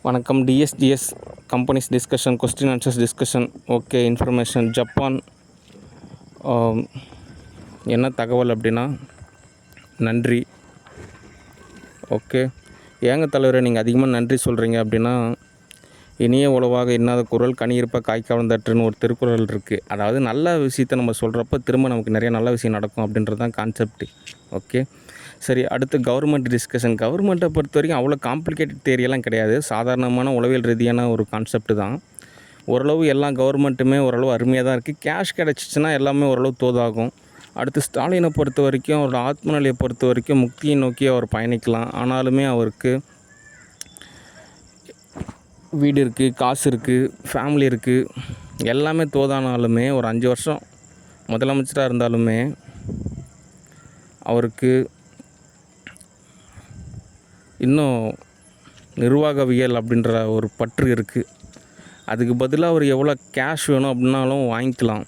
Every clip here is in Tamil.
வணக்கம். TSTS companies discussion, question answers discussion. Okay, information. Japan என்ன தகவல் அப்படின்னா, நன்றி. ஓகே, ஏங்க தலைவரை நீங்கள் அதிகமாக நன்றி சொல்கிறீங்க அப்படின்னா, இனிய உளவாக இன்னாத குரல் கனி இருப்ப காய் கவர்ந்தற்றுன்னு ஒரு திருக்குறள் இருக்குது. அதாவது நல்ல விஷயத்தை நம்ம சொல்கிறப்ப திரும்ப நமக்கு நிறைய நல்ல விஷயம் நடக்கும் அப்படின்றது தான் கான்செப்ட். ஓகே, சரி. அடுத்து கவர்மெண்ட் டிஸ்கஷன். கவர்மெண்ட்டை பொறுத்த வரைக்கும் அவ்வளோ காம்ப்ளிகேட்டட் தேரியெல்லாம் கிடையாது. சாதாரணமான உளவியல் ரீதியான ஒரு கான்செப்ட் தான். ஓரளவு எல்லா கவர்மெண்ட்டுமே ஓரளவு அருமையாக தான் இருக்குது. கேஷ் கிடச்சிச்சின்னா எல்லாமே ஓரளவு தோதாகும். அடுத்து ஸ்டாலினை பொறுத்த வரைக்கும், அவரோட ஆத்மநிலையை பொறுத்த வரைக்கும் முக்தியை நோக்கி அவர் பயணிக்கலாம். ஆனாலுமே அவருக்கு வீடு இருக்குது, காசு இருக்குது, ஃபேமிலி இருக்குது, எல்லாமே தோதானாலுமே ஒரு 5 வருஷம் முதலமைச்சராக இருந்தாலுமே அவருக்கு இன்னும் நிர்வாகவியல் அப்படின்ற ஒரு பற்று இருக்குது. அதுக்கு பதிலாக அவர் எவ்வளோ கேஷ் வேணும் அப்படின்னாலும் வாங்கிக்கலாம்.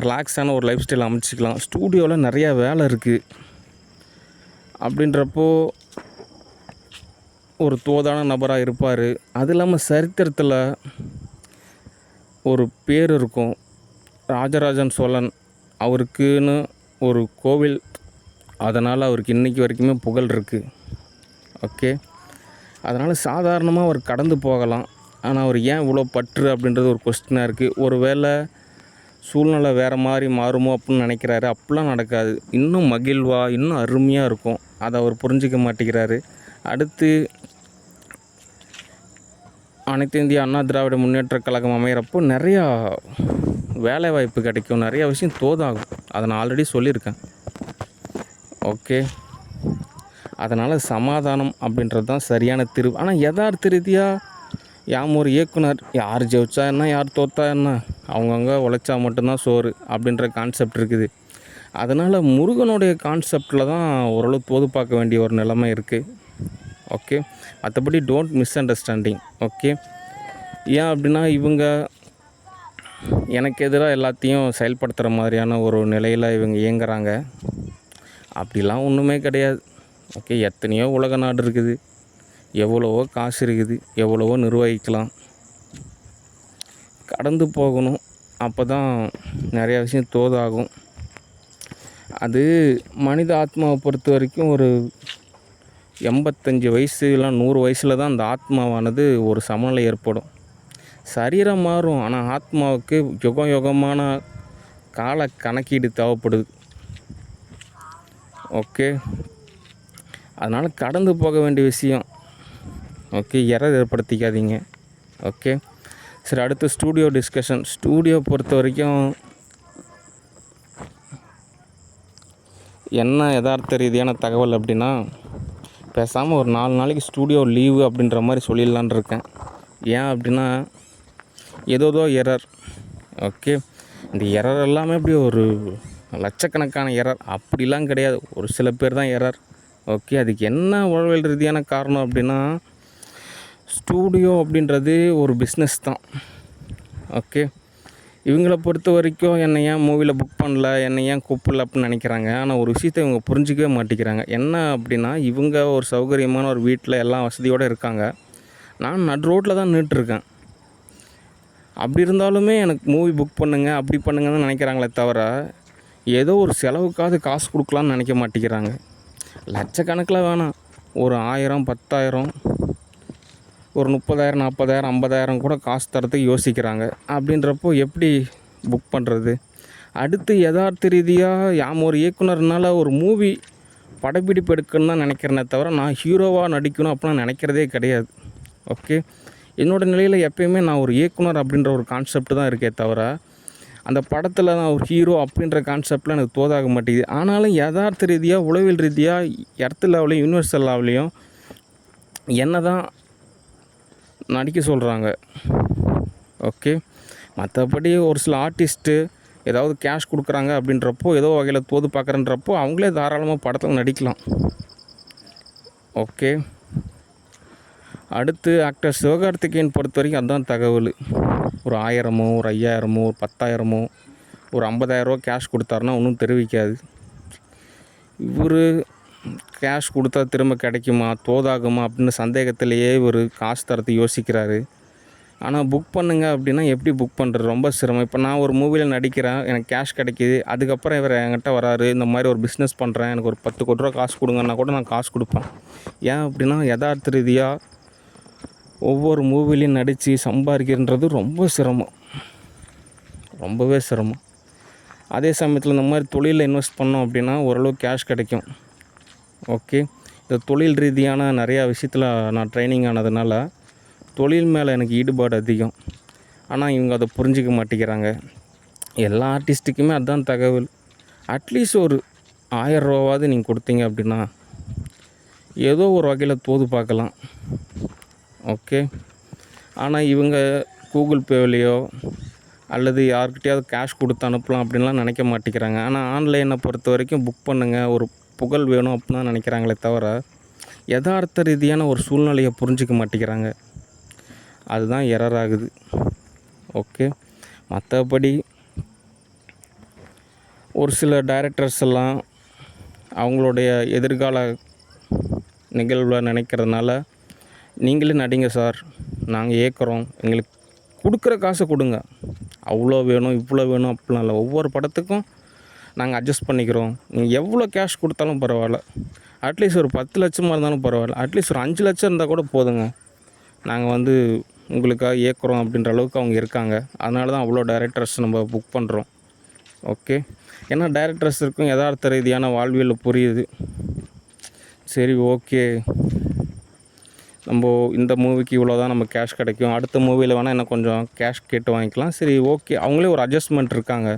ரிலாக்ஸான ஒரு லைஃப் ஸ்டைல் அமைச்சிக்கலாம். ஸ்டூடியோவில் நிறையா வேலை இருக்குது. அப்படின்றப்போ ஒரு தோதான நபராக இருப்பார். அது இல்லாமல் சரித்திரத்தில் ஒரு பேர் இருக்கும். ராஜராஜன் சோழன் அவருக்குன்னு ஒரு கோவில், அதனால் அவருக்கு இன்றைக்கி வரைக்குமே புகழ் இருக்குது. ஓகே, அதனால் சாதாரணமாக அவர் கடந்து போகலாம். ஆனால் அவர் ஏன் இவ்வளோ பற்று அப்படின்றது ஒரு கொஸ்டினாக இருக்குது. ஒரு வேளை சூழ்நிலை வேறு மாதிரி மாறுமோ அப்படின்னு நினைக்கிறாரு. அப்படிலாம் நடக்காது. இன்னும் மகிழ்வாக, இன்னும் அருமையாக இருக்கும். அதை அவர் புரிஞ்சிக்க மாட்டேங்கிறாரு. அடுத்து அனைத்து இந்திய அண்ணா திராவிட முன்னேற்றக் கழகம் அமைகிறப்போ நிறையா வேலை வாய்ப்பு கிடைக்கும். நிறையா விஷயம் தோதாகும். அதை நான் ஆல்ரெடி சொல்லியிருக்கேன். ஓகே, அதனால் சமாதானம் அப்படின்றது தான் சரியான தீர்வு. ஆனால் யதார்த்த ரீதியாக யாம் ஒரு இயக்குனர், யார் ஜெயிச்சா என்ன, யார் தோற்றா என்ன, அவங்கவுங்க உழைச்சா மட்டும்தான் சோறு அப்படின்ற கான்செப்ட் இருக்குது. அதனால் முருகனுடைய கான்செப்டில் தான் ஓரளவு தோது பார்க்க வேண்டிய ஒரு நிலைமை இருக்குது. ஓகே, மற்றபடி டோன்ட் மிஸ் அண்டர்ஸ்டாண்டிங். ஓகே, ஏன் அப்படின்னா இவங்க எனக்கு எதிராக எல்லாத்தையும் செயல்படுத்துகிற மாதிரியான ஒரு நிலையில் இவங்க இயங்குறாங்க. அப்படிலாம் ஒன்றுமே கிடையாது. ஓகே, எத்தனையோ உலக நாடு இருக்குது, எவ்வளவோ காசு இருக்குது, எவ்வளவோ நிர்வகிக்கலாம். கடந்து போகணும். அப்போ தான் நிறையா விஷயம் தோதாகும். அது மனித ஆத்மாவை பொறுத்த வரைக்கும் ஒரு 85 வயசு இல்லை 100 வயசில் தான் அந்த ஆத்மாவானது ஒரு சமநிலை ஏற்படும். சரீரம் மாறும், ஆனால் ஆத்மாவுக்கு யுகம் யுகமான கால கணக்கீடு தேவைப்படுது. ஓகே, அதனால் கடந்து போக வேண்டிய விஷயம். Okay, error ஏற்படுத்திக்காதீங்க. ஓகே, சரி. அடுத்து ஸ்டூடியோ டிஸ்கஷன். ஸ்டூடியோ பொறுத்த வரைக்கும் என்ன யதார்த்த ரீதியான தகவல் அப்படின்னா, பேசாமல் ஒரு 4 நாளைக்கு ஸ்டூடியோ லீவு அப்படின்ற மாதிரி சொல்லிடலான் இருக்கேன். ஏன் அப்படின்னா ஏதோ எரர். ஓகே, இந்த எரர் எல்லாமே அப்படி ஒரு லட்சக்கணக்கான எரர் அப்படிலாம் கிடையாது. ஒரு சில பேர் தான் எரர். ஓகே, அதுக்கு என்ன உளவியல் ரீதியான காரணம் அப்படின்னா, ஸ்டூடியோ அப்படின்றது ஒரு பிஸ்னஸ் தான். ஓகே, இவங்கள பொறுத்த வரைக்கும் என்னை ஏன் மூவியில் புக் பண்ணல, என்னை ஏன் கூப்பிடல அப்படின்னு நினைக்கிறாங்க. ஆனால் ஒரு விஷயத்தை இவங்க புரிஞ்சிக்கவே மாட்டேங்கிறாங்க. என்ன அப்படின்னா, இவங்க ஒரு சௌகரியமான ஒரு வீட்டில் எல்லாம் வசதியோடு இருக்காங்க. நான் நடு ரோட்டில் தான் நின்றுட்டுருக்கேன். அப்படி இருந்தாலுமே எனக்கு மூவி புக் பண்ணுங்க, அப்படி பண்ணுங்கன்னு நினைக்கிறாங்களே தவிர, ஏதோ ஒரு செலவுக்காவது காசு கொடுக்கலான்னு நினைக்க மாட்டேங்கிறாங்க. லட்சக்கணக்கில் வேணாம், ஒரு 1000, 10,000, ஒரு 30,000, 40,000, 50,000 கூட காசு தரத்துக்கு யோசிக்கிறாங்க. அப்படின்றப்போ எப்படி புக் பண்ணுறது? அடுத்து யதார்த்த ரீதியாக யாம் ஒரு இயக்குனர்னால ஒரு மூவி படப்பிடிப்பு எடுக்கணும்னு தான் நினைக்கிறேனே தவிர, நான் ஹீரோவாக நடிக்கணும் அப்படிலாம் நினைக்கிறதே கிடையாது. ஓகே, என்னோடய நிலையில் எப்பயுமே நான் ஒரு இயக்குனர் அப்படின்ற ஒரு கான்செப்ட் தான் இருக்கே தவிர, அந்த படத்தில் நான் ஒரு ஹீரோ அப்படின்ற கான்செப்டில் எனக்கு தோதாக மாட்டேங்குது. ஆனாலும் யதார்த்த ரீதியாக, உளவியல் ரீதியாக, எர்த் லெவலையும் யூனிவர்சல் லெவலையும் என்ன தான் நடிக்க சொல்கிறாங்க. ஓகே, மற்றபடி ஒரு சில ஆர்டிஸ்ட்டு ஏதாவது கேஷ் கொடுக்குறாங்க அப்படின்றப்போ, ஏதோ வகையில் தோது பார்க்குறன்றப்போ அவங்களே தாராளமாக படத்தில் நடிக்கலாம். ஓகே, அடுத்து ஆக்டர் சிவகார்த்திகேயன் பொறுத்த வரைக்கும் அதுதான் தகவல். ஒரு 1000, ஒரு 5000, ஒரு 10,000, ஒரு 50,000 கேஷ் கொடுத்தாருன்னா ஒன்றும் தெரிவிக்காது. இவர் கேஷ் கொடுத்தா திரும்ப கிடைக்குமா, தோதாகுமா அப்படின்னு சந்தேகத்திலேயே ஒரு காசு தரத்தை யோசிக்கிறாரு. ஆனால் புக் பண்ணுங்க அப்படின்னா எப்படி புக் பண்ணுறது, ரொம்ப சிரமம். இப்போ நான் ஒரு மூவியில் நடிக்கிறேன், எனக்கு கேஷ் கிடைக்கிது. அதுக்கப்புறம் இவர் என்கிட்ட வராரு, இந்த மாதிரி ஒரு பிஸ்னஸ் பண்ணுறேன், எனக்கு ஒரு 10 கோடி ரூபா காசு கொடுங்கன்னா கூட நான் காசு கொடுப்பேன். ஏன் அப்படின்னா யதார்த்த ரீதியாக ஒவ்வொரு மூவிலையும் நடித்து சம்பாதிக்கின்றது ரொம்ப சிரமம், ரொம்பவே சிரமம். அதே சமயத்தில் இந்த மாதிரி தொழிலில் இன்வெஸ்ட் பண்ணோம் அப்படின்னா ஓரளவு கேஷ் கிடைக்கும். ஓகே, இந்த தொழில் ரீதியான நிறையா விஷயத்தில் நான் ட்ரைனிங் ஆனதுனால தொழில் மேலே எனக்கு ஈடுபாடு அதிகம். ஆனால் இவங்க அதை புரிஞ்சிக்க மாட்டேங்கிறாங்க. எல்லா ஆர்டிஸ்ட்டுக்குமே அதுதான் தகவல். அட்லீஸ்ட் ஒரு 1000 ரூபாவாவது நீங்கள் கொடுத்தீங்க அப்படின்னா ஏதோ ஒரு வகையில் தோது பார்க்கலாம். ஓகே, ஆனால் இவங்க கூகுள் பேவிலையோ அல்லது யார்கிட்டையாவது கேஷ் கொடுத்து அனுப்பலாம் அப்படின்லாம் நினைக்க மாட்டேங்கிறாங்க. ஆனால் ஆன்லைனை பொறுத்த வரைக்கும் புக் பண்ணுங்கள், ஒரு புகழ் வேணும் அப்படின்னு தான் நினைக்கிறாங்களே தவிர யதார்த்த ரீதியான ஒரு சூழ்நிலையை புரிஞ்சிக்க மாட்டேங்கிறாங்க. அதுதான் எரர் ஆகுது. ஓகே, மற்றபடி ஒரு சில டைரக்டர்ஸ் எல்லாம் அவங்களுடைய எதிர்கால நிகழ்வை நினைக்கிறதுனால நீங்களே நடிங்க சார், நாங்கள் ஏற்கிறோம், எங்களுக்கு கொடுக்குற காசை கொடுங்க, அவ்வளோ வேணும் இவ்வளோ வேணும் அப்படிலாம் இல்லை, ஒவ்வொரு படத்துக்கும் நாங்கள் அட்ஜஸ்ட் பண்ணிக்கிறோம், நீங்கள் எவ்வளோ கேஷ் கொடுத்தாலும் பரவாயில்ல, அட்லீஸ்ட் ஒரு 10 லட்சமாக இருந்தாலும் பரவாயில்ல, அட்லீஸ்ட் ஒரு 5 லட்சம் இருந்தால் கூட போதுங்க, நாங்கள் உங்களுக்காக ஏற்கிறோம் அப்படின்ற அளவுக்கு அவங்க இருக்காங்க. அதனால தான் அவ்வளோ டைரக்டர்ஸ் நம்ம புக் பண்ணுறோம். ஓகே, ஏன்னா டைரக்டர்ஸுக்கும் யதார்த்த ரீதியான வாழ்வியல் புரியுது. சரி, ஓகே, நம்ம இந்த மூவிக்கு இவ்வளோ தான் நம்ம கேஷ் கிடைக்கும், அடுத்த மூவியில் வேணால் இன்னும் கொஞ்சம் கேஷ் கேட்டு வாங்கிக்கலாம். சரி, ஓகே, அவங்களே ஒரு அட்ஜஸ்ட்மெண்ட் இருக்காங்க.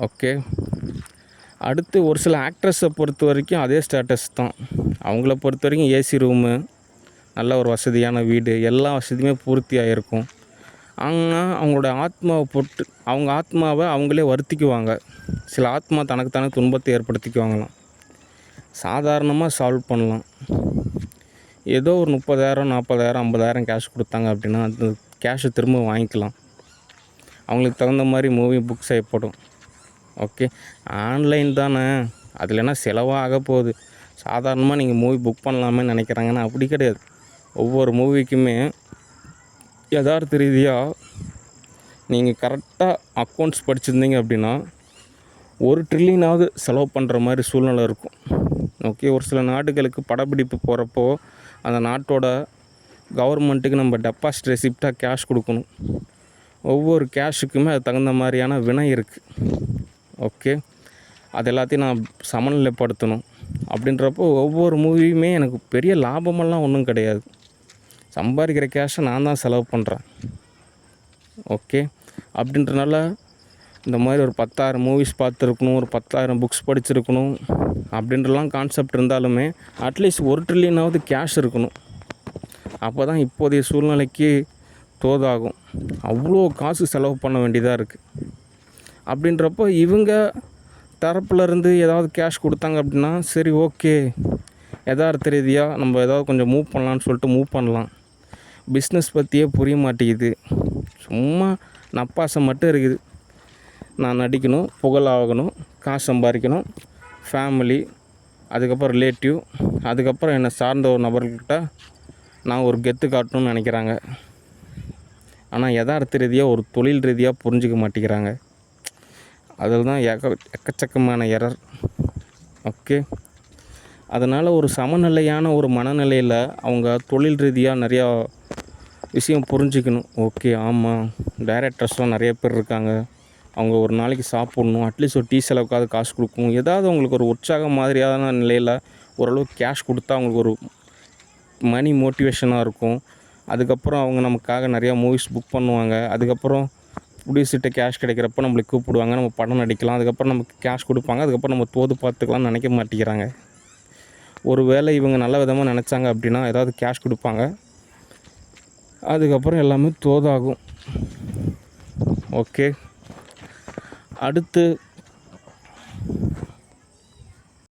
ஓகே, அடுத்து ஒரு சில ஆக்ட்ரஸை பொறுத்த வரைக்கும் அதே ஸ்டேட்டஸ் தான். அவங்கள பொறுத்த வரைக்கும் ஏசி ரூமு, நல்ல ஒரு வசதியான வீடு, எல்லா வசதியுமே பூர்த்தியாக இருக்கும். ஆனால் அவங்களோட அவங்க ஆத்மாவை அவங்களே வருத்திக்குவாங்க. சில ஆத்மா தனக்கு தானே துன்பத்தை ஏற்படுத்திக்குவாங்களாம். சாதாரணமாக சால்வ் பண்ணலாம். ஏதோ ஒரு 30,000 40,000 50,000 கேஷ் கொடுத்தாங்க அப்படின்னா அந்த கேஷை திரும்ப வாங்கிக்கலாம். அவங்களுக்கு தகுந்த மாதிரி மூவி புக் செய்யப்படும். ஓகே, ஆன்லைன் தானே, அதில் என்ன செலவாக ஆக போகுது, சாதாரணமாக நீங்கள் மூவி புக் பண்ணலாமே நினைக்கிறாங்கன்னா அப்படி கிடையாது. ஒவ்வொரு மூவிக்குமே யதார்த்த ரீதியாக நீங்கள் கரெக்டாக அக்கௌண்ட்ஸ் படிச்சிருந்தீங்க அப்படின்னா 1 ட்ரில்லியனாவது செலவு பண்ணுற மாதிரி சூழ்நிலை இருக்கும். ஓகே, ஒரு சில நாடுகளுக்கு படப்பிடிப்பு போகிறப்போ அந்த நாட்டோட கவர்மெண்ட்டுக்கு நம்ம டெபாசிட் ரெசிப்டாக கேஷ் கொடுக்கணும். ஒவ்வொரு கேஷுக்குமே அது தகுந்த மாதிரியான வினை இருக்குது. ஓகே, அது எல்லாத்தையும் நான் சமநிலைப்படுத்தணும். அப்படின்றப்போ ஒவ்வொரு மூவியுமே எனக்கு பெரிய லாபமெல்லாம் ஒன்றும் கிடையாது. சம்பாதிக்கிற கேஷை நான் தான் செலவு பண்ணுறேன். ஓகே, அப்படின்றனால இந்த மாதிரி ஒரு 10,000 மூவிஸ் பார்த்துருக்கணும், ஒரு 10,000 புக்ஸ் படிச்சிருக்கணும் அப்படின்றலாம் கான்செப்ட் இருந்தாலுமே அட்லீஸ்ட் 1 ட்ரில்லியனாவது கேஷ் இருக்கணும். அப்போ தான் இப்போதைய சூழ்நிலைக்கு தோதாகும். அவ்வளோ காசு செலவு பண்ண வேண்டியதாக இருக்குது. அப்படின்றப்போ இவங்க தரப்புலேருந்து ஏதாவது கேஷ் கொடுத்தாங்க அப்படின்னா சரி, ஓகே, யதார்த்த ரீதியாக நம்ம ஏதாவது கொஞ்சம் மூவ் பண்ணலான்னு சொல்லிட்டு மூவ் பண்ணலாம். பிஸ்னஸ் பற்றியே புரிய மாட்டேங்குது, சும்மா நப்பாசை மட்டும் இருக்குது. நான் நடிக்கணும், புகழாகணும், காசு சம்பாதிக்கணும், ஃபேமிலி, அதுக்கப்புறம் ரிலேட்டிவ், அதுக்கப்புறம் என்னை சார்ந்த ஒரு நபர்கிட்ட நான் ஒரு கெத்து காட்டணும்னு நினைக்கிறாங்க. ஆனால் யதார்த்த ரீதியாக ஒரு தொழில் ரீதியாக புரிஞ்சிக்க மாட்டேங்கிறாங்க. அதில் தான் எக்கச்சக்கமான எரர். ஓகே, அதனால் ஒரு சமநிலையான ஒரு மனநிலையில் அவங்க தொழில் ரீதியாக நிறையா விஷயம் புரிஞ்சிக்கணும். ஓகே, ஆமாம், டைரக்டர்ஸ்லாம் நிறைய பேர் இருக்காங்க, அவங்க ஒரு நாளைக்கு சாப்பிட்ணும், அட்லீஸ்ட் ஒரு டீ செலவுக்காவது காசு கொடுக்கணும், ஏதாவது அவங்களுக்கு ஒரு உற்சாகம் மாதிரியான நிலையில் ஓரளவுக்கு கேஷ் கொடுத்தா அவங்களுக்கு ஒரு மணி மோட்டிவேஷனாக இருக்கும். அதுக்கப்புறம் அவங்க நமக்காக நிறையா மூவிஸ் புக் பண்ணுவாங்க. அதுக்கப்புறம் ப்ரொடியூசர்கிட்ட கேஷ் கிடைக்கிறப்ப நம்மளுக்கு கூப்பிடுவாங்க, நம்ம படம் நடிக்கலாம், அதுக்கப்புறம் நமக்கு கேஷ் கொடுப்பாங்க, அதுக்கப்புறம் நம்ம தோது பார்த்துக்கலாம்னு நினைக்க மாட்டேங்கிறாங்க. ஒரு வேளை இவங்க நல்ல விதமாக நினச்சாங்க அப்படின்னா ஏதாவது கேஷ் கொடுப்பாங்க, அதுக்கப்புறம் எல்லாமே தோதாகும். ஓகே, அடுத்து